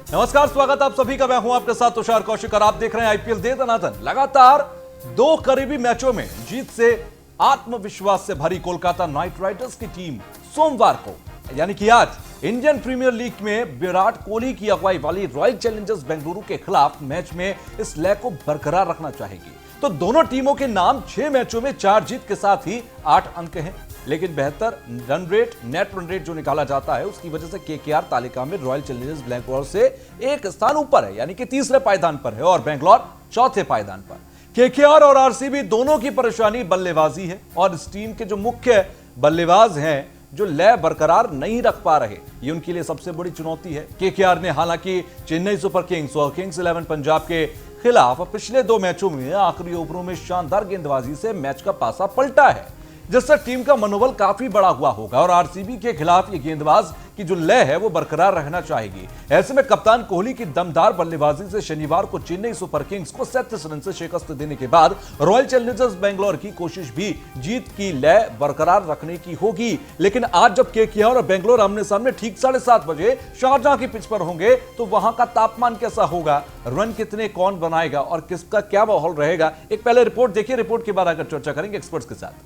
नमस्कार, स्वागत आप सभी का। मैं हूं आपके साथ तुषार कौशिक और आप देख रहे हैं आईपीएल दे दनादन। लगातार दो करीबी मैचों में जीत से आत्मविश्वास से भरी कोलकाता नाइट राइडर्स की टीम सोमवार को यानी कि आज इंडियन प्रीमियर लीग में विराट कोहली की अगुवाई वाली रॉयल चैलेंजर्स बेंगलुरु के खिलाफ मैच में इस लय को बरकरार रखना चाहेगी। तो दोनों टीमों के नाम 6 मैचों में 4 जीत के साथ ही 8 अंक हैं, लेकिन बेहतर run rate, net run rate जो निकाला जाता है उसकी वजह से केकेआर तालिका में रॉयल चैलेंजर्स बेंगलुरु से एक स्थान ऊपर है, यानी कि तीसरे पायदान पर है और बेंगलुरु चौथे पायदान पर। केकेआर और आरसीबी दोनों की परेशानी बल्लेबाजी है और इस टीम के जो मुख्य बल्लेबाज हैं जो लय बरकरार नहीं रख पा रहे, ये उनके लिए सबसे बड़ी चुनौती है। केकेआर ने हालांकि चेन्नई सुपर किंग्स और किंग्स 11 पंजाब के खिलाफ पिछले 2 मैचों में आखिरी ओवरों में शानदार गेंदबाजी से मैच का पासा पलटा है, जिससे टीम का मनोबल काफी बड़ा हुआ होगा और आरसीबी के खिलाफ ये गेंदबाज की जो लय है वो बरकरार रहना चाहेगी। ऐसे में कप्तान कोहली की दमदार बल्लेबाजी से शनिवार को चेन्नई सुपर किंग्स को 37 रन से शिकस्त देने के बाद रॉयल चैलेंजर्स बेंगलुरु की कोशिश भी जीत की लय बरकरार रखने की होगी। लेकिन आज जब केकेआर और बेंगलुरु आमने सामने ठीक 7:30 बजे शारजाह की पिच पर होंगे तो वहां का तापमान कैसा होगा, रन कितने कौन बनाएगा और किसका क्या माहौल रहेगा, एक पहले रिपोर्ट देखिए। रिपोर्ट के बाद आकर चर्चा करेंगे एक्सपर्ट्स के साथ।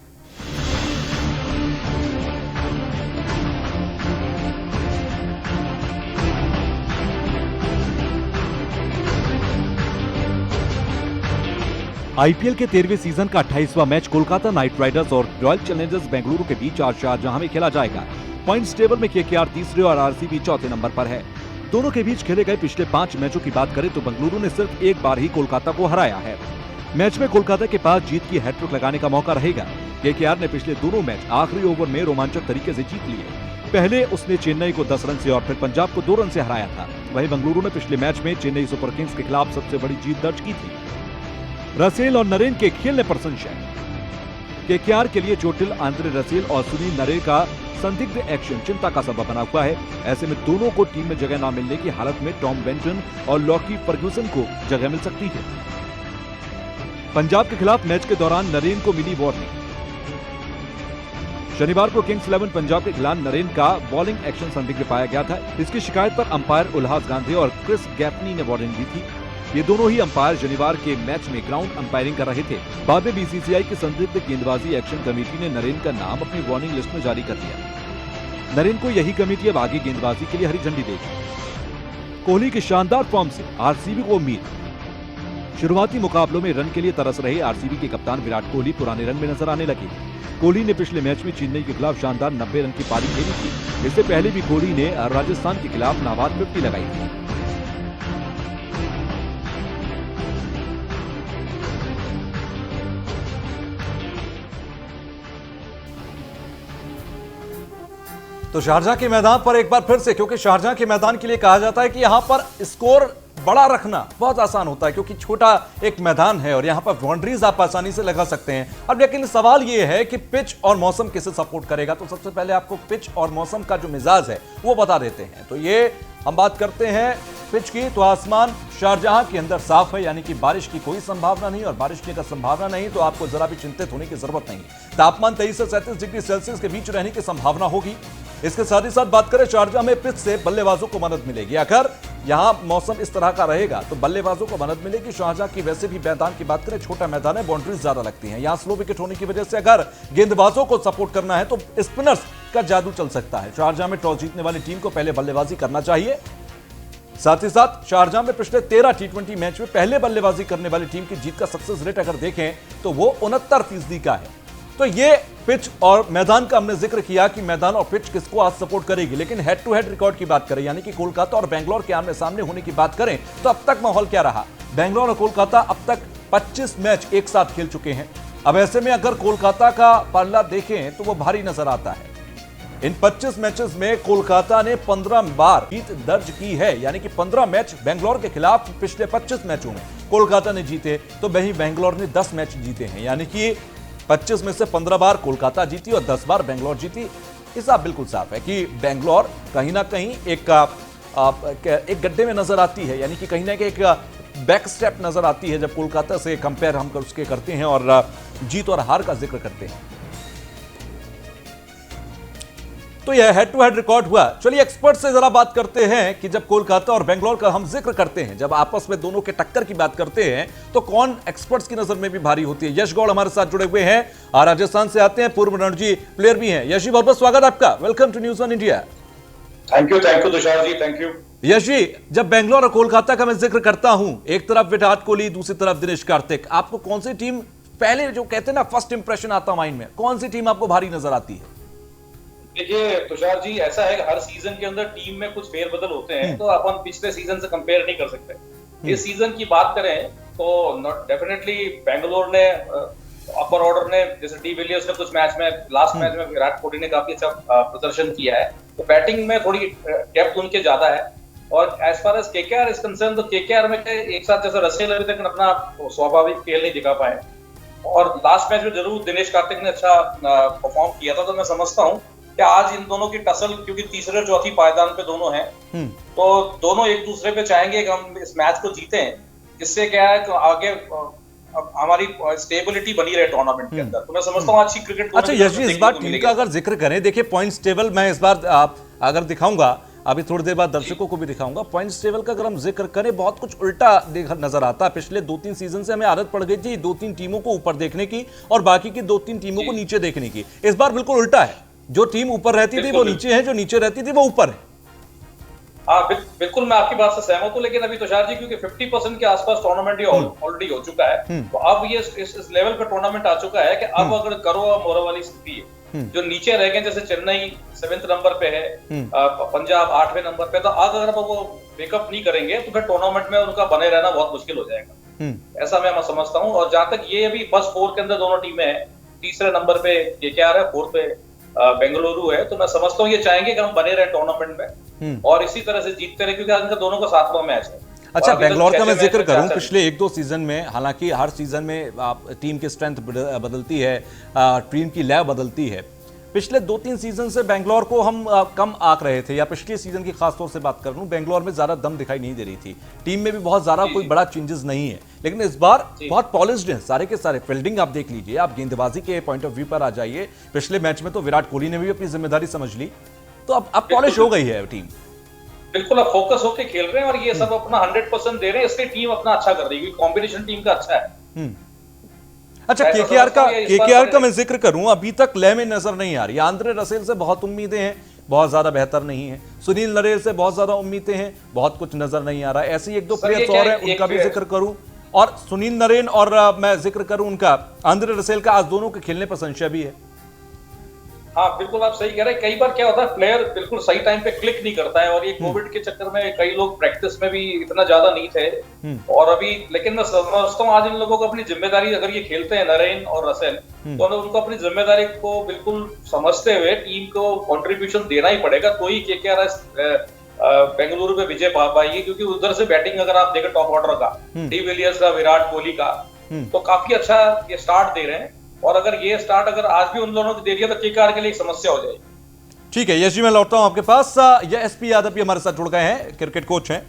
आईपीएल के 13वें सीजन का 28वां मैच कोलकाता नाइट राइडर्स और रॉयल चैलेंजर्स बेंगलुरु के बीच आज शारजाह में खेला जाएगा। पॉइंट्स टेबल में केकेआर तीसरे और आरसीबी चौथे नंबर पर है। दोनों के बीच खेले गए पिछले 5 मैचों की बात करें तो बेंगलुरु ने सिर्फ एक बार ही कोलकाता को हराया है। मैच में कोलकाता के पास जीत की हैट्रिक लगाने का मौका रहेगा। केकेआर ने पिछले दोनों मैच आखिरी ओवर में रोमांचक तरीके से जीत लिए। पहले उसने चेन्नई को 10 रन से और फिर पंजाब को 2 रन से हराया था। वहीं बेंगलुरु ने पिछले मैच में चेन्नई सुपर किंग्स के खिलाफ सबसे बड़ी जीत दर्ज की थी। रसेल और नरेन के खेलने पर संशय। केकेआर के लिए चोटिल आंद्रे रसेल और सुनील नरेन का संदिग्ध एक्शन चिंता का सबब बना हुआ है। ऐसे में दोनों को टीम में जगह न मिलने की हालत में टॉम बेंटन और लॉकी फर्ग्यूसन को जगह मिल सकती है। पंजाब के खिलाफ मैच के दौरान नरेन को मिली वार्निंग। शनिवार को किंग्स 11 पंजाब के खिलाफ नरेन का बॉलिंग एक्शन संदिग्ध पाया गया था। इसकी शिकायत पर अंपायर उल्लास गांधी और क्रिस गैफनी ने वार्निंग दी थी। ये दोनों ही अंपायर शनिवार के मैच में ग्राउंड अंपायरिंग कर रहे थे। बाद में बीसीसीआई की संदिग्ध गेंदबाजी एक्शन कमेटी ने नरेन का नाम अपनी वार्निंग लिस्ट में जारी कर दिया। नरेन को यही कमेटी अब आगे गेंदबाजी के लिए हरी झंडी देगी। कोहली की शानदार फॉर्म से आरसीबी को उम्मीद। शुरुआती मुकाबलों में रन के लिए तरस रहे आरसीबी के कप्तान विराट कोहली पुराने रंग में नजर आने लगे। कोहली ने पिछले मैच में चेन्नई के खिलाफ शानदार 90 रन की पारी खेली थी। इससे पहले भी कोहली ने राजस्थान के खिलाफ नाबाद 50 लगाई थी। तो शारजाह के मैदान पर एक बार फिर से, क्योंकि शारजाह के मैदान के लिए कहा जाता है कि यहां पर स्कोर बड़ा रखना बहुत आसान होता है क्योंकि छोटा एक मैदान है और यहां पर बाउंड्रीज आप आसानी से लगा सकते हैं। अब लेकिन सवाल यह है कि पिच और मौसम किसे सपोर्ट करेगा। तो सबसे पहले आपको पिच और मौसम का जो मिजाज है वो बता देते हैं। तो ये हम बात करते हैं पिच की, तो आसमान शारजाह के अंदर साफ है, यानी कि बारिश की कोई संभावना नहीं और बारिश की अगर संभावना नहीं तो आपको जरा भी चिंतित होने की जरूरत नहीं। तापमान 23 से 37 डिग्री सेल्सियस के बीच रहने की संभावना होगी। इसके साथ ही साथ बात करें शारजाह में पिच से बल्लेबाजों को मदद मिलेगी। अगर यहां मौसम इस तरह का रहेगा तो बल्लेबाजों को मदद मिलेगी। शारजाह की वैसे भी मैदान की बात करें, छोटा मैदान है, बाउंड्रीज ज्यादा लगती हैं। यहां स्लो विकेट होने की वजह से अगर गेंदबाजों को सपोर्ट करना है तो स्पिनर्स का जादू चल सकता है। शारजाह में टॉस जीतने वाली टीम को पहले बल्लेबाजी करना चाहिए। साथ ही साथ शारजाह में पिछले 13 टी20 मैच में पहले बल्लेबाजी करने वाली टीम की जीत का सक्सेस रेट अगर देखें तो वो 69% का है। तो ये पिच और मैदान का हमने जिक्र किया कि मैदान और पिच किसको आज सपोर्ट करेगी। लेकिन हेड टू हेड रिकॉर्ड की बात करें, यानी कि कोलकाता और बेंगलुरु के आमने सामने होने की बात करें तो अब तक माहौल क्या रहा। बेंगलुरु और कोलकाता अब तक 25 मैच एक साथ खेल चुके हैं। अब ऐसे में अगर कोलकाता का पल्ला देखें तो वो भारी नजर आता है। इन 25 मैचेस में कोलकाता ने 15 बार जीत दर्ज की है, यानी कि 15 मैच बेंगलुरु के खिलाफ पिछले 25 मैचों में कोलकाता ने जीते, तो वहीं बेंगलुरु ने 10 मैच जीते हैं, यानी कि 25 में से 15 बार कोलकाता जीती और 10 बार बेंगलुरु जीती। हिसाब बिल्कुल साफ है कि बेंगलुरु कहीं ना कहीं एक गड्ढे में नजर आती है, यानी कि कहीं ना कहीं एक बैक स्टेप नजर आती है जब कोलकाता से कंपेयर हम उसके करते हैं और जीत और हार का जिक्र करते हैं। तो यह हेड टू हेड रिकॉर्ड हुआ। चलिए एक्सपर्ट से जरा बात करते हैं कि जब कोलकाता और बेंगलोर का हम जिक्र करते हैं, जब आपस में दोनों के टक्कर की बात करते हैं, तो कौन एक्सपर्ट्स की नजर में भी भारी होती है। यश गौड़ हमारे साथ जुड़े हुए हैं, राजस्थान से आते हैं, पूर्व रणजी प्लेयर भी हैं। यश जी, बहुत बहुत स्वागत आपका, welcome to news one India. Thank you Tushar ji, thank you. Yash ji, जब बेंगलोर और कोलकाता का मैं जिक्र करता हूं, एक तरफ विराट कोहली, दूसरी तरफ दिनेश कार्तिक, आपको कौन सी टीम पहले, जो कहते हैं ना फर्स्ट इंप्रेशन आता माइंड में, कौन सी टीम आपको भारी नजर आती है? देखिए तुषार जी, ऐसा है कि हर सीजन के अंदर टीम में कुछ फेरबदल होते हैं, तो अपन पिछले सीजन से कंपेयर नहीं कर सकते। इस सीजन की बात करें तो डेफिनेटली बेंगलोर ने अपर ऑर्डर ने, जैसे डी विलियर्स ने कुछ मैच में, लास्ट मैच में विराट कोहली ने काफी अच्छा प्रदर्शन किया है, तो बैटिंग में थोड़ी डेप्थ उनके ज्यादा है। और as far as KKR is concern, तो केकेआर में एक साथ जैसे रसेल अभी तक अपना स्वाभाविक खेल नहीं दिखा पाए, और लास्ट मैच में जरूर दिनेश कार्तिक ने अच्छा परफॉर्म किया था। तो मैं समझता हूँ कि आज इन दोनों की टसल, क्योंकि तीसरे और चौथी पायदान पे दोनों हैं, तो दोनों एक दूसरे पे चाहेंगे कि हम इस मैच को जीतें, जिससे क्या है कि आगे हमारी स्टेबिलिटी बनी रहे टूर्नामेंट के अंदर। तो मैं समझता हूँ अच्छी क्रिकेट। अच्छा यश जी, इस बार टीम का अगर जिक्र करें, देखिए पॉइंट्स टेबल मैं इस बार अगर दिखाऊंगा, अभी थोड़ी देर बाद दर्शकों को भी दिखाऊंगा, पॉइंट्स टेबल का अगर हम जिक्र करें, बहुत कुछ उल्टा नजर आता है। पिछले 2-3 सीजन से हमें आदत पड़ गई थी 2-3 टीमों को ऊपर देखने की और बाकी की 2-3 टीमों को नीचे देखने की। इस बार बिल्कुल उल्टा है, जो टीम ऊपर रहती थी वो नीचे है, जो नीचे रहती थी वो ऊपर है। हाँ बिल्कुल, मैं आपकी बात से सहमत हूँ, लेकिन अभी तुषार जी क्योंकि 50% के आसपास टूर्नामेंट ये ऑलरेडी हो चुका है, तो अब ये इस लेवल पे टूर्नामेंट आ चुका है कि अब अगर करो मोरा वाली स्थिति है, जो नीचे रह गए, जैसे चेन्नई 7th नंबर पे है, पंजाब 8वें नंबर पे, तो अगर वो मेकअप नहीं करेंगे तो फिर टूर्नामेंट में उनका बने रहना बहुत मुश्किल हो जाएगा। ऐसा मैं समझता हूँ। और जहां तक ये अभी बस 4 के अंदर दोनों टीमें हैं, तीसरे नंबर पे केकेआर है, 4 पे बेंगलुरु है, तो मैं समझता हूँ ये चाहेंगे कि हम बने रहे टूर्नामेंट में और इसी तरह से जीतते रहे, क्योंकि आज इनका दोनों का 7वां मैच है। अच्छा, बेंगलोर का मैं जिक्र करूं, पिछले 1-2 सीजन में, हालांकि हर सीजन में टीम की स्ट्रेंथ बदलती है, टीम की लय बदलती है। पिछले 2-3 सीजन से बेंगलोर को हम कम आंक रहे थे, या पिछले सीजन की खासतौर से बात कर लूं, बेंगलोर में ज्यादा दम दिखाई नहीं दे रही थी, टीम में भी बहुत ज्यादा कोई बड़ा चेंजेस नहीं है, लेकिन इस बार बहुत पॉलिश्ड है सारे के सारे। फील्डिंग आप देख लीजिए, आप गेंदबाजी के पॉइंट ऑफ व्यू पर आ जाइए, पिछले मैच में तो विराट कोहली ने भी अपनी जिम्मेदारी समझ ली, तो अब पॉलिश हो गई है टीम। बिल्कुल, अब फोकस होकर खेल रहे हैं और ये सब अपना 100% दे रहे हैं, इसलिए टीम अपना अच्छा कर रही है, कॉम्बिनेशन टीम का अच्छा है। अच्छा, केकेआर का मैं जिक्र करूं, अभी तक लय में नजर नहीं आ रही। आंद्रे रसेल से बहुत उम्मीदें हैं, बहुत ज्यादा बेहतर नहीं है। सुनील नरेन से बहुत ज्यादा उम्मीदें हैं, बहुत कुछ नजर नहीं आ रहा है। ऐसे 1-2 प्लेयर्स और हैं, उनका भी जिक्र करूं, और सुनील नरेन और मैं जिक्र करूं उनका, आंद्रे रसेल का, आज दोनों के खेलने पर संशय भी है। हाँ बिल्कुल, आप सही कह रहे हैं। कई बार क्या होता है, प्लेयर बिल्कुल सही टाइम पे क्लिक नहीं करता है, और ये कोविड के चक्कर में कई लोग प्रैक्टिस में भी इतना ज्यादा नहीं थे, और अभी, लेकिन मैं समझता हूँ आज इन लोगों को अपनी जिम्मेदारी, अगर ये खेलते हैं नरेन और रसेल, तो उनको अपनी जिम्मेदारी को बिल्कुल समझते हुए टीम को कंट्रीब्यूशन देना ही पड़ेगा, तो ही केकेआर बेंगलुरु पे विजय पा पाएगी। क्योंकि उधर से बैटिंग अगर आप देखें टॉप ऑर्डर का, डी विलियर्स का, विराट कोहली का, तो काफी अच्छा ये स्टार्ट दे रहे हैं, और अगर ये स्टार्ट अगर आज भी उन दोनों को दे दिया तो केकेआर के लिए एक समस्या हो जाएगी। ठीक है यश जी, मैं लौटता हूं आपके पास। ये एसपी यादव भी हमारे साथ जुड़ गए हैं, क्रिकेट कोच हैं।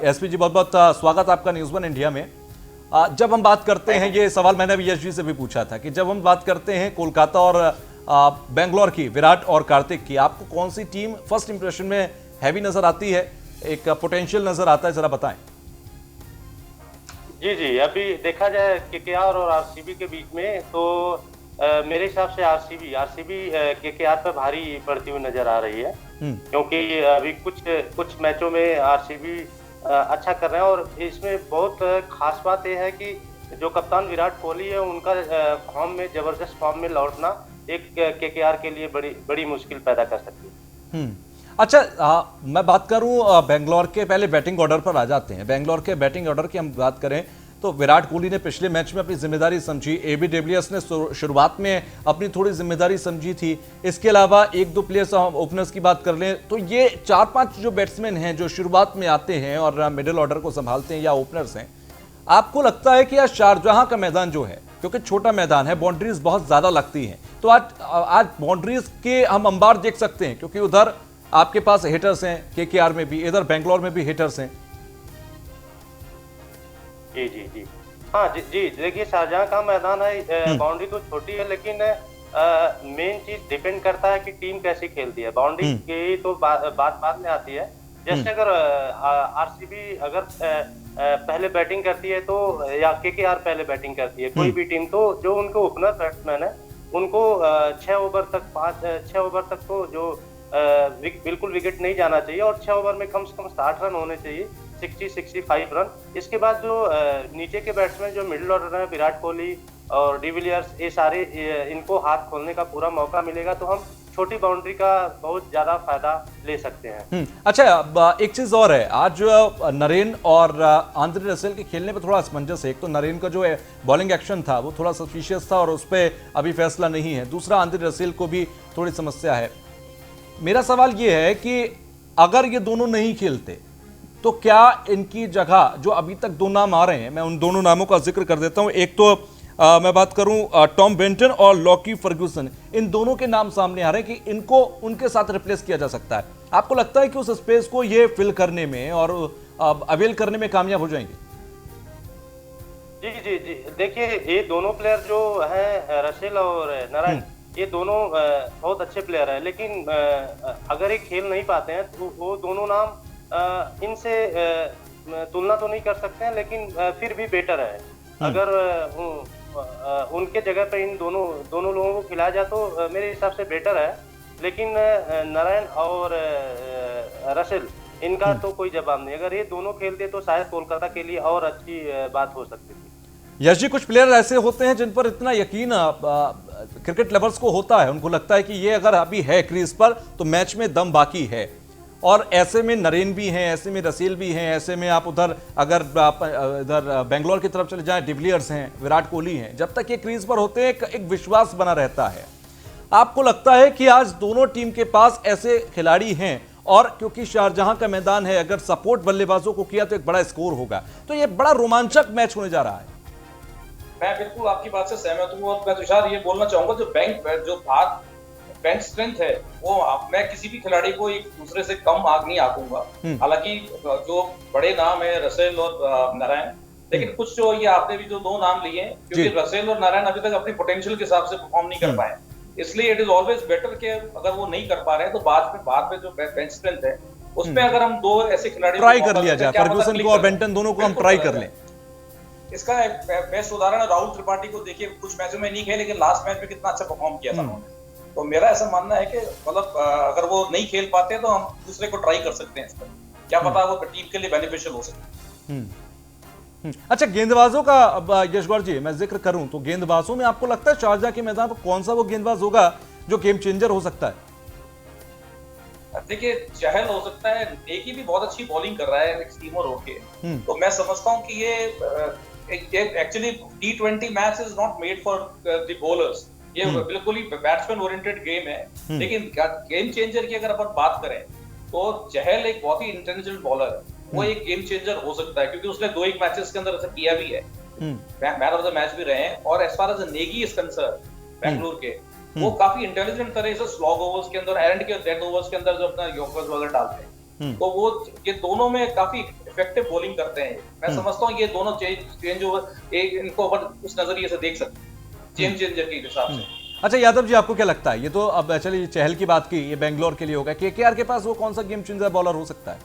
एसपी जी, बहुत बहुत स्वागत आपका न्यूज़ वन इंडिया में। जब हम बात करते हैं, ये सवाल मैंने अभी यश जी से भी पूछा था, कि जब हम बात करते हैं कोलकाता और बेंगलोर की, विराट और कार्तिक की, आपको कौन सी टीम फर्स्ट इंप्रेशन में हैवी नजर आती है, एक पोटेंशियल नजर आता है, जरा बताएं। जी, अभी देखा जाए केकेआर और आरसीबी के बीच में, तो मेरे हिसाब से आरसीबी केकेआर पर भारी पड़ती हुई नजर आ रही है, क्योंकि अभी कुछ मैचों में आरसीबी अच्छा कर रहे हैं, और इसमें बहुत खास बात यह है कि जो कप्तान विराट कोहली है, उनका फॉर्म में, जबरदस्त फॉर्म में लौटना एक केकेआर के लिए बड़ी मुश्किल पैदा कर सकती है। अच्छा, मैं बात करूं बेंगलोर के, पहले बैटिंग ऑर्डर पर आ जाते हैं। बेंगलोर के बैटिंग ऑर्डर की हम बात करें तो विराट कोहली ने पिछले मैच में अपनी जिम्मेदारी समझी, एबी डिविलियर्स ने शुरुआत में अपनी थोड़ी जिम्मेदारी समझी थी। इसके अलावा 1-2 प्लेयर्स, ओपनर्स की बात कर लें तो ये 4-5 जो बैट्समैन हैं जो शुरुआत में आते हैं और मिडिल ऑर्डर को संभालते हैं, या ओपनर्स हैं, आपको लगता है कि आज शारजाह का मैदान जो है, क्योंकि छोटा मैदान है, बाउंड्रीज बहुत ज्यादा लगती हैं, तो आज बाउंड्रीज के हम अंबार देख सकते हैं, क्योंकि उधर आपके पास हिटर्स हैं, केकेआर में भी, इधर बेंगलोर में भी हिटर्स हैं। जी, हाँ जी, देखिए शारजाह का मैदान है, बाउंड्री तो छोटी है, लेकिन मेन चीज डिपेंड करता है कि टीम कैसी खेलती है। बाउंड्री की तो बात बाद में आती है। जैसे अगर आरसीबी अगर पहले बैटिंग करती है तो, या केकेआर पहले बैटिंग करती है, कोई भी टीम, तो जो उनको ओपनर बैट्समैन है उनको 6 ओवर तक तो जो बिल्कुल विकेट नहीं जाना चाहिए, और 6 ओवर में कम से कम 60 रन होने चाहिए, 60-65 रन। इसके बाद जो नीचे के बैट्समैन जो मिडिल ऑर्डर है, विराट कोहली और डिविलियर्स, ये सारे इनको हाथ खोलने का पूरा मौका मिलेगा तो हम छोटी बाउंड्री का बहुत ज्यादा फायदा ले सकते हैं। अच्छा, एक चीज और है, आज नरेन और आंद्रे रसेल के खेलने पे थोड़ा असमंजस है। एक तो नरेन का जो बॉलिंग एक्शन था वो थोड़ा सस्पिशियस था और उस पर अभी फैसला नहीं है। दूसरा, आंद्रे रसेल को भी थोड़ी समस्या है। मेरा सवाल ये है कि अगर ये दोनों नहीं खेलते तो क्या इनकी जगह, जो अभी तक दो नाम आ रहे हैं, मैं उन दोनों नामों का जिक्र कर देता हूं। एक तो मैं बात करूं टॉम बेंटन और लॉकी फर्ग्यूसन, इन दोनों के नाम सामने आ रहे हैं कि इनको उनके साथ रिप्लेस किया जा सकता है। आपको लगता है कि उस स्पेस को ये फिल करने में और अवेल करने में कामयाब हो जाएंगे? जी जी जी, देखिए ये दोनों प्लेयर जो हैं, रसेल और नारायण, ये दोनों बहुत अच्छे प्लेयर हैं, लेकिन अगर ये खेल नहीं पाते हैं तो वो दोनों नाम इनसे तुलना तो नहीं कर सकते हैं, लेकिन फिर भी बेटर है। अगर उनके जगह पे इन दोनों लोगों को खिलाया जाए तो मेरे हिसाब से बेटर है। लेकिन नारायण और रसेल, इनका तो कोई जवाब नहीं। अगर ये दोनों खेलते तो शायद कोलकाता के लिए और अच्छी बात हो सकती थी। यश जी, कुछ प्लेयर ऐसे होते हैं जिन पर इतना यकीन क्रिकेट लवर्स को होता है, उनको लगता है कि ये अगर अभी है क्रीज पर तो मैच में दम बाकी है, और ऐसे में नरेन भी हैं, ऐसे में रसेल भी हैं, ऐसे में आप उधर अगर आप इधर बेंगलोर की तरफ चले जाएं, डिविलियर्स हैं, विराट कोहली हैं, जब तक ये क्रीज पर होते हैं एक विश्वास बना रहता है। आपको लगता है कि आज दोनों टीम के पास ऐसे खिलाड़ी हैं, और क्योंकि शारजहां का मैदान है, अगर सपोर्ट बल्लेबाजों को किया तो एक बड़ा स्कोर होगा, तो ये बड़ा रोमांचक मैच होने जा रहा है? मैं बिल्कुल आपकी बात से सहमत हूँ, और मैं तुषार ये बोलना चाहूंगा, जो बेंच स्ट्रेंथ है वो मैं किसी भी खिलाड़ी को एक दूसरे से कम आग नहीं आंकूंगा। हालांकि जो बड़े नाम है रसेल और नारायण, लेकिन कुछ जो ये आपने भी जो दो नाम लिए हैं, क्योंकि रसेल और नारायण अभी तक अपनी पोटेंशियल के हिसाब से परफॉर्म नहीं कर पाए, इसलिए इट इज ऑलवेज बेटर कि अगर वो नहीं कर पा रहे हैं तो बाद में जो बेंच स्ट्रेंथ है उसमें अगर हम दो ऐसे खिलाड़ी ट्राई कर लिया जाए, फर्ग्यूसन को और बेंटन दोनों को हम ट्राई कर लें। इसका एक बेस्ट उदाहरण राहुल त्रिपाठी को देखिए, कुछ मैचों में नहीं खेले लेकिन लास्ट मैच में कितना अच्छा परफॉर्म किया था उन्होंने। तो मेरा ऐसा मानना है कि मतलब अगर वो नहीं खेल पाते तो हम दूसरे को ट्राई कर सकते हैं इस पर, क्या पता वो टीम के लिए बेनिफिशियल हो सकता है। अच्छा, गेंदबाजों का यश गौर जी मैं जिक्र करूं तो गेंदबाजों में आपको लगता है शारजाह के मैदान पर कौन सा वो गेंदबाज होगा जो गेम चेंजर हो सकता है? देखिए, चहल हो सकता है, नेगी भी बहुत अच्छी बॉलिंग कर रहा है स्टीमर होके, तो मैं समझता हूं कि ये actually T20 match is not made for the bowlers, ये बिल्कुल ही बैट्समैन ओरिएंटेड गेम है। लेकिन गेम चेंजर की अगर अपन बात करें तो चहल एक बहुत ही इंटेलिजेंट बॉलर है, वो एक गेम चेंजर हो सकता है, क्योंकि उसने 2-1 मैचेस के अंदर ऐसा किया भी है, मैन ऑफ द मैच भी रहे हैं। और as far as Negi is concern Bengaluru के, वो काफी इंटेलिजेंट तरह से स्लॉग ओवर्स के अंदर, एंड के डेड ओवर्स के अंदर जो अपना यॉर्कर्स वगैरह डालते हैं, तो वो ये दोनों में काफी इफेक्टिव बॉलिंग करते हैं। मैं समझता हूँ ये दोनों चेंज ओवर इनको अपन उस नजरिए से देख सकते हैं, गेम चेंजर के हिसाब से। अच्छा यादव जी, आपको क्या लगता है? ये तो अब चलिए चहल की बात की, ये बेंगलोर के लिए होगा, केकेआर के पास वो कौन सा गेम चेंजर बॉलर हो सकता है?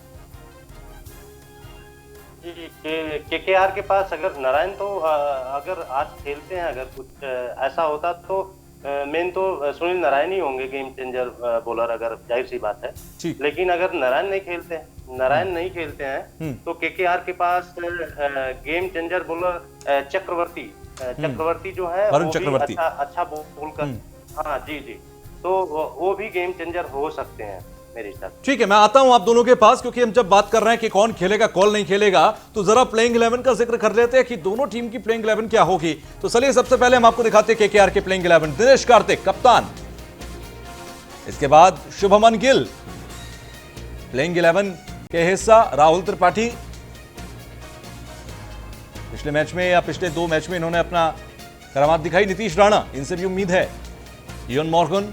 केकेआर के पास अगर नारायण, तो अगर आज खेलते हैं, अगर कुछ ऐसा होता तो मेन तो सुनील नारायण ही होंगे गेम चेंजर बॉलर, अगर जाहिर सी बात है। लेकिन अगर नारायण नहीं खेलते हैं तो केकेआर के पास गेम चेंजर बॉलर चक्रवर्ती जो है, वरुण चक्रवर्ती अच्छा बोल कर, हाँ जी जी, तो वो भी गेम चेंजर हो सकते हैं मेरे हिसाब से। ठीक है, मैं आता हूं आप दोनों के पास, क्योंकि हम जब बात कर रहे हैं कि कौन खेलेगा कौन नहीं खेलेगा, तो जरा प्लेइंग 11 का जिक्र कर लेते हैं कि दोनों टीम की प्लेइंग 11 क्या होगी। तो चलिए सबसे पहले हम आपको दिखाते हैं केकेआर के प्लेइंग 11। दिनेश कार्तिक कप्तान, इसके बाद शुभमन गिल, प्लेइंग 11 के हिस्सा राहुल त्रिपाठी, पिछले मैच में या पिछले 2 मैच में इन्होंने अपना करामात दिखाई। नीतीश राणा, इनसे भी उम्मीद है। इयन मॉर्गन,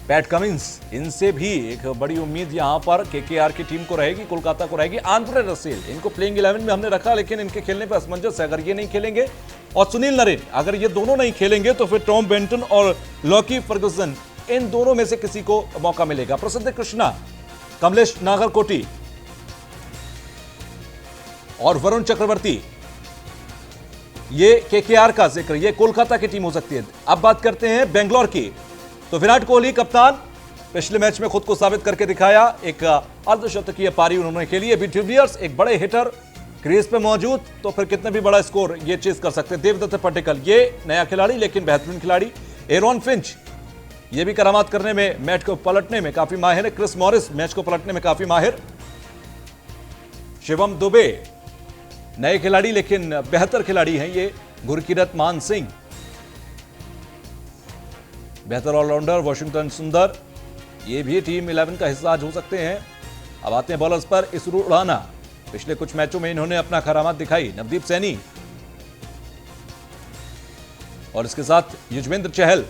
पैट कमिंस, इनसे भी एक बड़ी उम्मीद यहां पर केकेआर की टीम को रहेगी, कोलकाता को रहेगी। आंद्रे रसेल, इनको प्लेइंग 11 में हमने रखा, लेकिन इनके खेलने पर असमंजस है। अगर ये नहीं खेलेंगे और सुनील नरेन, अगर ये दोनों नहीं खेलेंगे तो फिर टॉम बेंटन और लॉकी फर्गुसन, इन दोनों में से किसी को मौका मिलेगा। प्रसिद्ध कृष्णा, कमलेश नागरकोटी और वरुण चक्रवर्ती, ये केकेआर का जिक्र, ये कोलकाता की टीम हो सकती है। अब बात करते हैं बेंगलोर की। तो विराट कोहली कप्तान, पिछले मैच में खुद को साबित करके दिखाया, एक अर्धशतकीय पारी उन्होंने खेली। अभी डिविलियर्स एक बड़े हिटर क्रीज पे मौजूद, तो फिर कितना भी बड़ा स्कोर ये चेज कर सकते हैं। देवदत्त पट्टिकल, ये नया खिलाड़ी लेकिन बेहतरीन खिलाड़ी। एरॉन फिंच, ये भी करामात करने में, मैच को पलटने में काफी माहिर है। क्रिस मॉरिस, मैच को पलटने में काफी माहिर। शिवम दुबे, नए खिलाड़ी लेकिन बेहतर खिलाड़ी हैं ये। गुरकीरत मान सिंह, बेहतर ऑलराउंडर। वॉशिंगटन सुंदर, ये भी टीम 11 का हिस्सा आज हो सकते हैं। अब आते हैं बॉलर्स पर। इसरू उड़ाना, पिछले कुछ मैचों में इन्होंने अपना करामात दिखाई। नवदीप सैनी और इसके साथ युजवेंद्र चहल।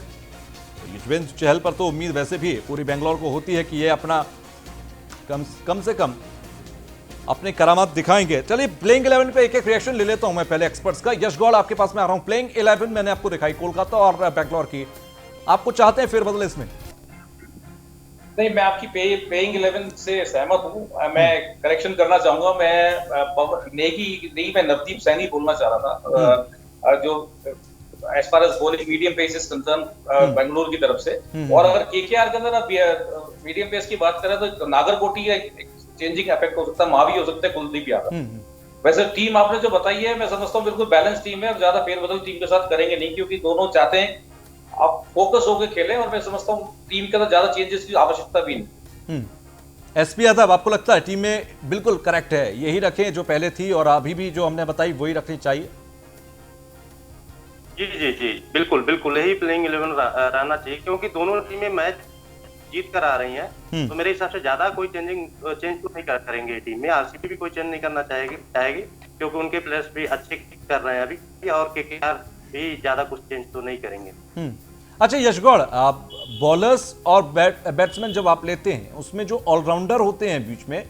युजवेंद्र चहल पर तो उम्मीद वैसे भी पूरी बेंगलोर को होती है कि ये अपना कम से कम अपने करामात दिखाएंगे। चलिए प्लेइंग 11 पे एक एक रिएक्शन ले लेता हूं मैं पहले एक्सपर्ट्स का। यश गौड़, आपके पास में आ रहा हूं। प्लेइंग 11 मैंने आपको दिखाई कोलकाता और बेंगलोर की, आपको चाहते हैं फेरबदल इसमें? नहीं, मैं आपकी प्लेइंग 11 से सहमत हूं। मैं करेक्शन करना चाहूंगा। मैं नवदीप सैनी बोलना चाह रहा था, जो as far as bowling medium pace is concern Bengaluru की तरफ से। और अगर केकेआर के अंदर मीडियम पेस की बात करें तो नागरकोटी का एक चेंजिंग इफेक्ट हो सकता है, मावी हो सकता है, कुलदीप यादव। वैसे टीम आपने जो बताई है, मैं समझता हूँ बिल्कुल बैलेंस टीम है और ज्यादा फेरबदल टीम के साथ करेंगे नहीं, क्योंकि दोनों चाहते हैं आप फोकस होकर खेलें। और मैं समझता हूँ टीम के अंदर ज्यादा चेंजेस की आवश्यकता भी नहीं। एसपी यादव, आपको लगता है टीम में बिल्कुल करेक्ट है, यही रखें जो पहले थी और अभी भी जो हमने बताई वही रखनी चाहिए? जी जी जी, बिल्कुल बिल्कुल, यही प्लेइंग 11 रहना चाहिए, क्योंकि दोनों टीमें मैच जीत कर आ रही हैं। तो मेरे हिसाब से ज्यादा कोई चेंज तो नहीं करेंगे टीम में। आरसीबी भी कोई चेंज नहीं करना चाहेगी, क्योंकि उनके प्लेयर्स भी अच्छे कर रहे हैं अभी, और केकेआर भी ज्यादा कुछ चेंज तो नहीं करेंगे। अच्छा यश गौड़, आप बॉलर्स और बैट्समैन जब आप लेते हैं, उसमें जो ऑलराउंडर होते हैं बीच में,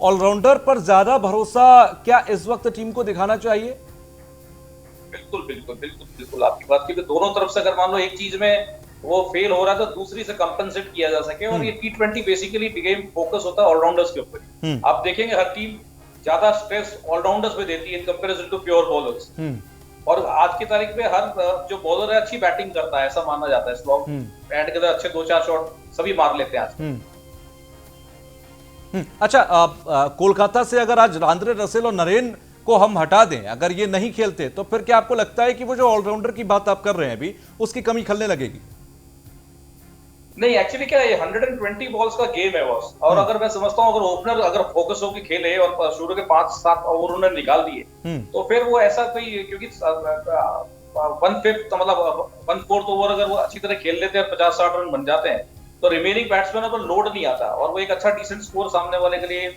ऑलराउंडर पर ज्यादा भरोसा क्या इस वक्त टीम को दिखाना चाहिए? बिल्कुल बिल्कुल बिल्कुल बिल्कुल, आपकी बात की। दोनों तरफ से अगर मान लो एक चीज में वो फेल हो रहा है तो दूसरी से कंपनसेट किया जा सके। और ये T20 बेसिकली गेम फोकस होता है ऑलराउंडर्स के ऊपर। आप देखेंगे हर टीम ज्यादा स्ट्रेस ऑलराउंडर्स पे देती है in comparison to pure bowlers. और आज की तारीख में हर जो बॉलर है अच्छी बैटिंग करता है, ऐसा माना जाता है। स्लॉग एंड के अंदर अच्छे 2-4 शॉट सभी मार लेते हैं आज। अच्छा, कोलकाता से अगर आज आंद्रे रसेल और नरेन को हम हटा दें, अगर ये नहीं खेलते, तो फिर क्या आपको लगता है कि वो जो ऑलराउंडर की बात आप कर रहे हैं अभी, उसकी कमी खलने लगेगी? नहीं, एक्चुअली क्या है, 120 बॉल्स का गेम है बॉस। और अगर मैं समझता हूँ अगर ओपनर अगर फोकस होकर खेले और शुरू के 5-7 ओवर उन्होंने निकाल दिए, तो फिर वो ऐसा कोई, क्योंकि 1/5 मतलब 1/4 ओवर अगर वो अच्छी तरह खेल लेते हैं और 50-60 रन बन जाते हैं, तो रिमेनिंग बैट्समैन पर लोड नहीं आता और वो एक अच्छा डिसेंट स्कोर सामने वाले के लिए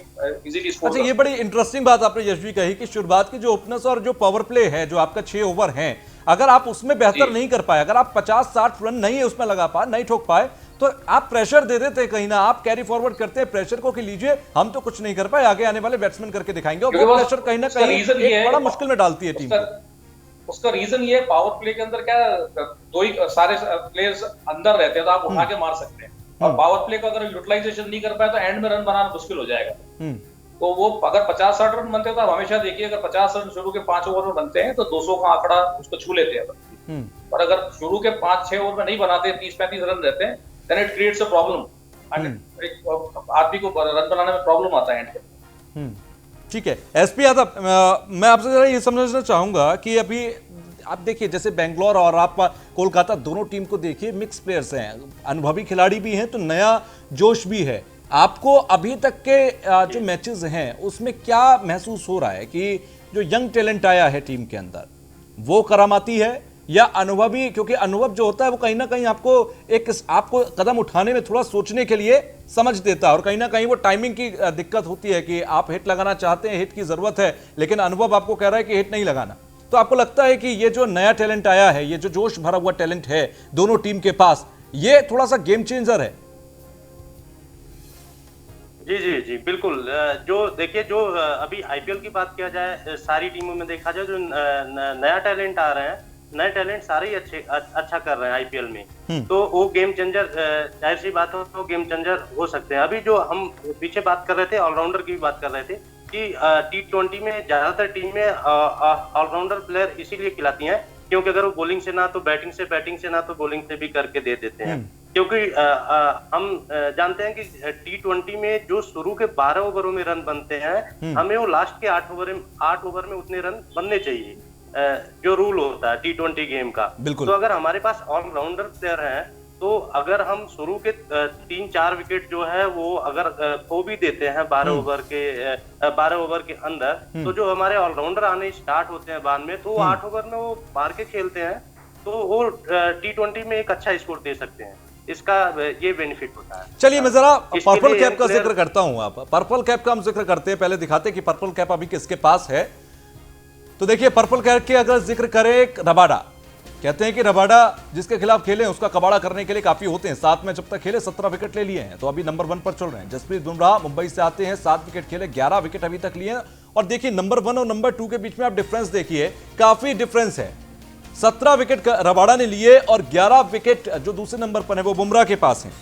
इजीली स्कोर। अच्छा, ये बड़ी इंटरेस्टिंग बात आपने यशवी कही कि शुरुआत की जो ओपनर्स और जो पावर प्ले है, जो आपका 6 ओवर है, अगर आप उसमें बेहतर नहीं कर पाए, अगर आप 50-60 रन नहीं है उसमें लगा पाए, नहीं ठोक पाए, तो आप प्रेशर दे देते कहीं ना, आप कैरी फॉरवर्ड करते हैं प्रेशर को कि लीजिए हम तो कुछ नहीं कर पाए, आगे आने वाले बैट्समैन करके दिखाएंगे। और वो प्रेशर कहीं ना कहीं एक बड़ा मुश्किल में डालती है टीम को। उसका रीजन ये है, पावर प्ले के अंदर क्या दो ही सारे प्लेयर्स अंदर रहते हैं तो आप उठा के मार सकते हैं। और पावर प्ले को अगर यूटिलाइजेशन नहीं कर पाए तो एंड में रन बनाना मुश्किल हो जाएगा। तो वो अगर 50-60 रन बनते हैं तो आप हमेशा देखिए, अगर 50 रन शुरू के 5 ओवर में बनते हैं तो 200 का आंकड़ा उसको छू लेते हैं। और अगर शुरू के 5-6 ओवर में नहीं बनाते, 30-35 रन रहते हैं, then it creates a problem. आदमी को रन बनाने में प्रॉब्लम आता है एंड पे। ठीक है एसपी यादव, मैं आपसे जरा ये समझना चाहूंगा कि अभी आप देखिए, जैसे बेंगलोर और आप कोलकाता दोनों टीम को देखिए, मिक्स प्लेयर्स हैं, अनुभवी खिलाड़ी भी हैं, तो नया जोश भी है। आपको अभी तक के जो मैचेस हैं उसमें क्या महसूस हो रहा है कि जो यंग टैलेंट आया है टीम के अंदर, वो करामाती है या अनुभवी? क्योंकि अनुभव जो होता है वो कहीं ना कहीं आपको कदम उठाने में थोड़ा सोचने के लिए समझ देता है, और कहीं ना कहीं वो टाइमिंग की दिक्कत होती है कि आप हिट लगाना चाहते हैं, हिट की जरूरत है, लेकिन अनुभव आपको कह रहा है कि हिट नहीं लगाना। तो आपको लगता है कि ये जो नया टैलेंट आया है, ये जो जोश भरा हुआ टैलेंट है दोनों टीम के पास, ये थोड़ा सा गेम चेंजर है? जी जी जी बिल्कुल। जो देखिए, जो अभी आईपीएल की बात किया जाए, सारी टीमों में देखा जाए जो नया टैलेंट आ रहे हैं, नए टैलेंट सारे ही अच्छा कर रहे हैं आईपीएल में। तो वो गेम चेंजर, जाहिर सी बात हो, तो गेम चेंजर हो सकते हैं। अभी जो हम पीछे बात कर रहे थे, ऑलराउंडर की भी बात कर रहे थे कि T20 में ज्यादातर टीम में ऑलराउंडर प्लेयर इसीलिए खिलाती हैं क्योंकि अगर वो बॉलिंग से ना तो बैटिंग से ना तो बॉलिंग से भी करके दे देते हैं। क्योंकि हम जानते हैं कि T20 में जो शुरू के 12 ओवरों में रन बनते हैं, हमें वो लास्ट के 8 ओवर में उतने रन बनने चाहिए, जो रूल होता है T20 गेम का। तो अगर हमारे पास ऑलराउंडर प्लेयर हैं, तो अगर हम शुरू के 3-4 विकेट जो है वो अगर खो भी देते हैं 12 ओवर के अंदर, तो जो हमारे ऑलराउंडर आने स्टार्ट होते हैं बाद में, तो 8 ओवर में वो मार के खेलते हैं, तो वो T20 में एक अच्छा स्कोर दे सकते हैं। इसका ये बेनिफिट होता है। चलिए मैं जरा पर्पल कैप का जिक्र करता हूं। आप पर्पल कैप का हम जिक्र करते हैं, पहले दिखाते हैं कि पर्पल कैप अभी किसके पास है। तो देखिए, पर्पल कैप के अगर जिक्र करें, रबाडा, कहते हैं कि रबाडा जिसके खिलाफ खेले उसका कबाड़ा करने के लिए काफी होते हैं। 7 मैच जब तक खेले 17 विकेट ले लिए हैं, तो अभी नंबर 1 पर चल रहे हैं। जसप्रीत बुमराह मुंबई से आते हैं, 7 विकेट खेले, 11 विकेट अभी तक लिए हैं। और देखिए नंबर 1 और नंबर 2 के बीच में आप डिफरेंस देखिए, काफी डिफरेंस है। 17 विकेट रबाडा ने लिए और 11 विकेट जो दूसरे नंबर पर है वो बुमराह के पास हैं।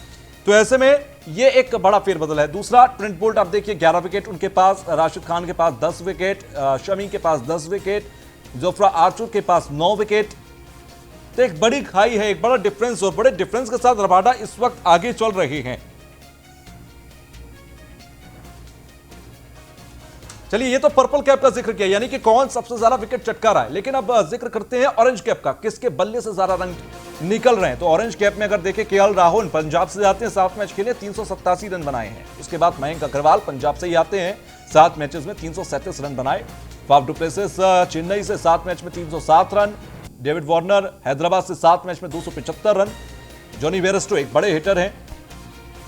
तो ऐसे में ये एक बड़ा फेरबदल है। दूसरा, ट्रेंट बोल्ट आप देखिए 11 विकेट उनके पास, राशिद खान के पास 10 विकेट, शमी के पास 10 विकेट, जोफ्रा आर्चर के पास 9 विकेट। तो एक बड़ी खाई है, एक बड़ा डिफरेंस, और बड़े डिफरेंस के साथ रबाडा इस वक्त आगे चल रहे हैं। चलिए, ये तो पर्पल कैप का जिक्र किया, यानी कि कौन सबसे ज्यादा विकेट चटका रहा है। लेकिन अब जिक्र करते हैं ऑरेंज कैप का, किसके बल्ले से ज्यादा रन निकल रहे हैं। तो ऑरेंज कैप में अगर देखें, केएल राहुल पंजाब से आते हैं, 7 मैच खेले, 387 रन बनाए हैं। उसके बाद मयंक अग्रवाल पंजाब से ही आते हैं, 7 मैचेस में 337 रन बनाए। फाफ डु प्लेसिस चेन्नई से 7 मैच में 307 रन। डेविड वार्नर हैदराबाद से 7 मैच में 275 रन। जॉनी बेयरस्टो एक बड़े हिटर हैं,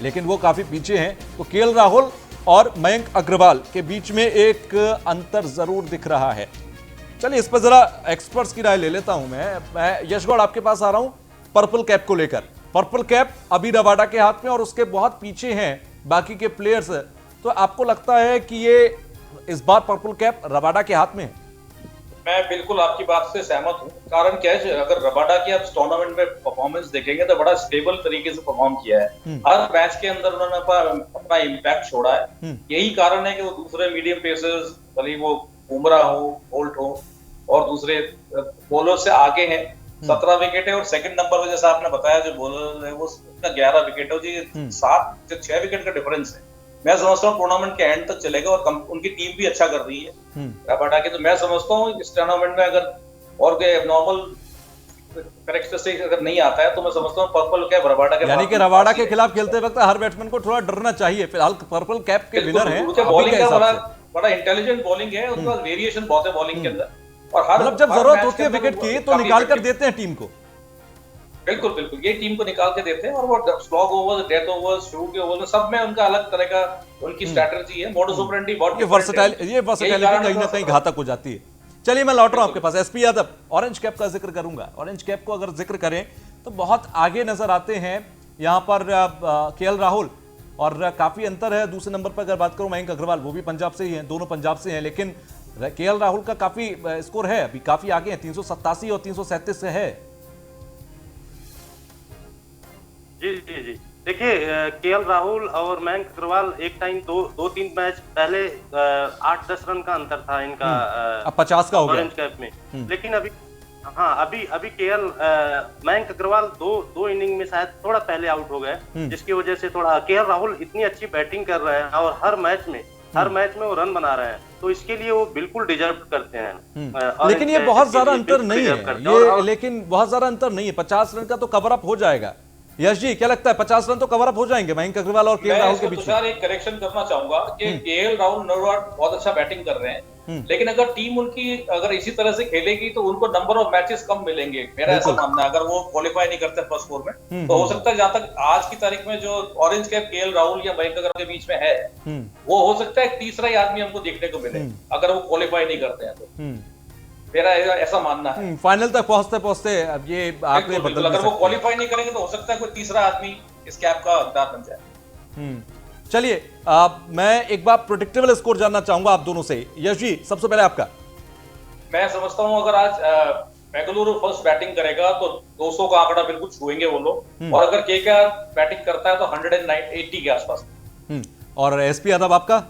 लेकिन वो काफी पीछे हैं। तो केएल राहुल और मयंक अग्रवाल के बीच में एक अंतर जरूर दिख रहा है। चलिए, इस पर जरा एक्सपर्ट्स की राय ले लेता हूं मैं यशगौड़ आपके पास आ रहा हूं पर्पल कैप को लेकर। पर्पल कैप अभी रबाडा के हाथ में और उसके बहुत पीछे हैं बाकी के प्लेयर्स। तो आपको लगता है कि ये इस बार पर्पल कैप रबाडा के हाथ में है? मैं बिल्कुल आपकी बात से सहमत हूँ। कारण क्या है, अगर रबाडा की आप टूर्नामेंट में परफॉर्मेंस देखेंगे तो बड़ा स्टेबल तरीके से परफॉर्म किया है। हर मैच के अंदर उन्होंने अपना इम्पैक्ट छोड़ा है। यही कारण है कि वो दूसरे मीडियम पेसर्स, भले वो बुमराह हो, बोल्ट हो, और दूसरे बॉलर से आगे हैं। 17 विकेट है, और सेकंड नंबर पर जैसा आपने बताया जो बॉलर है वो 11 विकेट है जी, 7 से 6 विकेट का डिफरेंस है। मैं समझता हूँ टूर्नामेंट के एंड तक चलेगा, और उनकी टीम भी अच्छा कर रही है रबाडा की। तो मैं समझता हूँ इस टूर्नामेंट में अगर और कोई एब्नॉर्मल कैरेक्टरिस्टिक अगर नहीं आता है, तो मैं समझता हूँ पर्पल कैप रबाडा के, यानी कि रबाडा के खिलाफ खेलते वक्त हर बैट्समैन को थोड़ा डरना चाहिए। फिलहाल पर्पल कैप के विनर हैं। बॉलिंग का बड़ा इंटेलिजेंट बॉलिंग है, उसके बाद वेरिएशन बहुत है बॉलिंग के अंदर, और हर मतलब जब जरूरत होती है विकेट की तो निकाल कर देते हैं टीम को। बिल्कुल बिल्कुल, ये टीम को निकाल के देते हैं। और वो स्लॉग ओवर्स, डेथ ओवर्स, शुरू के ओवर्स में सब में उनका अलग तरह का उनकी स्ट्रेटजी है, मोडस ऑपरेंडी बहुत ये वर्सेटाइलिटी कहीं ना कहीं घातक हो जाती है। चलिए, मैं लौट रहा हूं आपके पास। एसपी यादव, ऑरेंज कैप का जिक्र करूंगा। ऑरेंज कैप को अगर जिक्र करें तो बहुत आगे नजर आते हैं यहां पर केएल राहुल, और काफी अंतर है। दूसरे नंबर पर अगर बात करूं मयंक अग्रवाल, वो भी पंजाब से ही हैं, दोनों पंजाब से हैं। लेकिन केएल राहुल का काफी स्कोर है, अभी काफी आगे है, 387 और 337 से है। जी जी जी, देखिए केएल राहुल और मयंक अग्रवाल एक टाइम 2-3 मैच पहले 8-10 रन का अंतर था इनका, अब 50 का हो गया ऑरेंज कैप में। लेकिन अभी केएल मयंक अग्रवाल दो इनिंग में शायद थोड़ा पहले आउट हो गए, जिसकी वजह से थोड़ा केएल राहुल इतनी अच्छी बैटिंग कर रहे हैं और हर मैच में वो रन बना रहे हैं, तो इसके लिए वो बिल्कुल डिजर्व करते हैं। लेकिन ये बहुत ज्यादा अंतर नहीं है, ये लेकिन बहुत ज्यादा अंतर नहीं है। 50 रन का तो कवर अप हो जाएगा। यश जी, क्या लगता है 50 रन तो कवर अप हो जाएंगे मयंक अग्रवाल और केएल राहुल के बीच में? एक करेक्शन करना चाहूंगा कि केएल राहुल बहुत अच्छा बैटिंग कर रहे हैं, लेकिन अगर टीम उनकी अगर इसी तरह से खेलेगी तो उनको नंबर ऑफ मैचेस कम मिलेंगे, मेरा ऐसा मानना है। अगर वो क्वालिफाई नहीं करते फर्स्ट फोर में, तो हो सकता है जहां तक आज की तारीख में जो ऑरेंज कैप केएल राहुल या मयंक अग्रवाल के बीच में है, वो हो सकता है तीसरा ही आदमी हमको देखने को मिले अगर वो क्वालिफाई नहीं करते हैं तो। मेरा ऐसा मानना है। फाइनल तक पहुंचते अब ये आंकड़े बदल, अगर वो क्वालिफाई नहीं करेंगे तो हो सकता है कोई तीसरा आदमी इस कैप का हकदार बन जाए। चलिए मैं एक बार प्रोडिक्टेबल स्कोर जानना चाहूंगा आप दोनों से। यश जी, सबसे पहले आपका। मैं समझता हूं अगर आज बेंगलुरु फर्स्ट बैटिंग करेगा तो 200 का आंकड़ा बिल्कुल छुएंगे वो लोग, और अगर केकेआर बैटिंग करता है तो 180 के आसपास। और एसपी यादव आपका?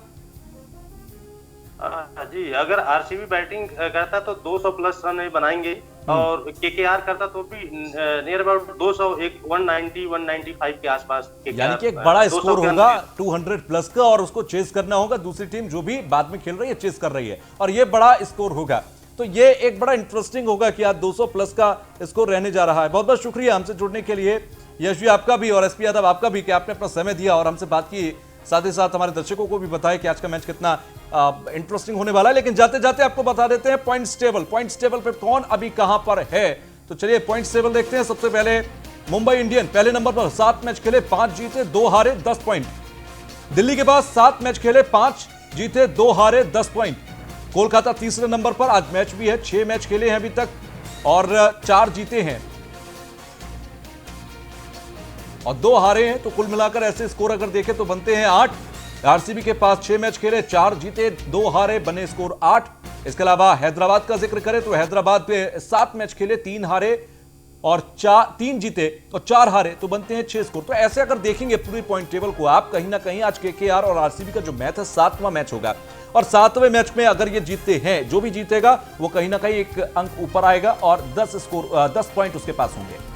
जी, अगर आरसीबी बैटिंग करता तो 200 प्लस रन बनाएंगे, और केकेआर करता तो भी नियर अबाउट 200, 190, 195 के आसपास। यानी कि एक बड़ा स्कोर होगा 200 प्लस का, और उसको चेस करना होगा दूसरी टीम जो भी बाद में खेल रही है, चेस कर रही है, और ये बड़ा स्कोर होगा। तो ये एक बड़ा इंटरेस्टिंग होगा कि आज 200 प्लस का स्कोर रहने जा रहा है। बहुत बहुत शुक्रिया हमसे जुड़ने के लिए यश जी, आपका भी, और एसपी यादव आपका भी, कि आपने अपना समय दिया और हमसे बात की। साथ ही साथ हमारे दर्शकों को भी बताया कि आज का मैच कितना इंटरेस्टिंग होने वाला है। लेकिन जाते जाते आपको बता देते हैं पॉइंट्स टेबल पे कौन अभी कहां पर है। तो चलिए पॉइंट्स टेबल देखते हैं। सबसे पहले मुंबई इंडियन पहले नंबर पर, 7 मैच खेले 5 जीते 2 हारे 10 पॉइंट। दिल्ली के पास 7 मैच खेले 5 जीते 2 हारे 10 पॉइंट। कोलकाता तीसरे नंबर पर, आज मैच भी है, 6 मैच खेले हैं अभी तक और 4 जीते हैं और 2 हारे हैं। तो कुल मिलाकर ऐसे स्कोर अगर देखें तो बनते हैं 8। आरसीबी के पास 6 मैच खेले 4 जीते 2 हारे, बने स्कोर 8। इसके अलावा हैदराबाद का जिक्र करें तो हैदराबाद पे 7 मैच खेले 3 हारे और 3 जीते और 4 हारे, तो बनते हैं 6 स्कोर। तो ऐसे अगर देखेंगे पूरी पॉइंट टेबल को आप, कहीं ना कहीं आज केकेआर और आरसीबी का जो मैच है 7वां मैच होगा, और 7वें मैच में अगर ये जीतते हैं, जो भी जीतेगा वो कहीं ना कहीं एक अंक ऊपर आएगा और 10 पॉइंट उसके पास होंगे।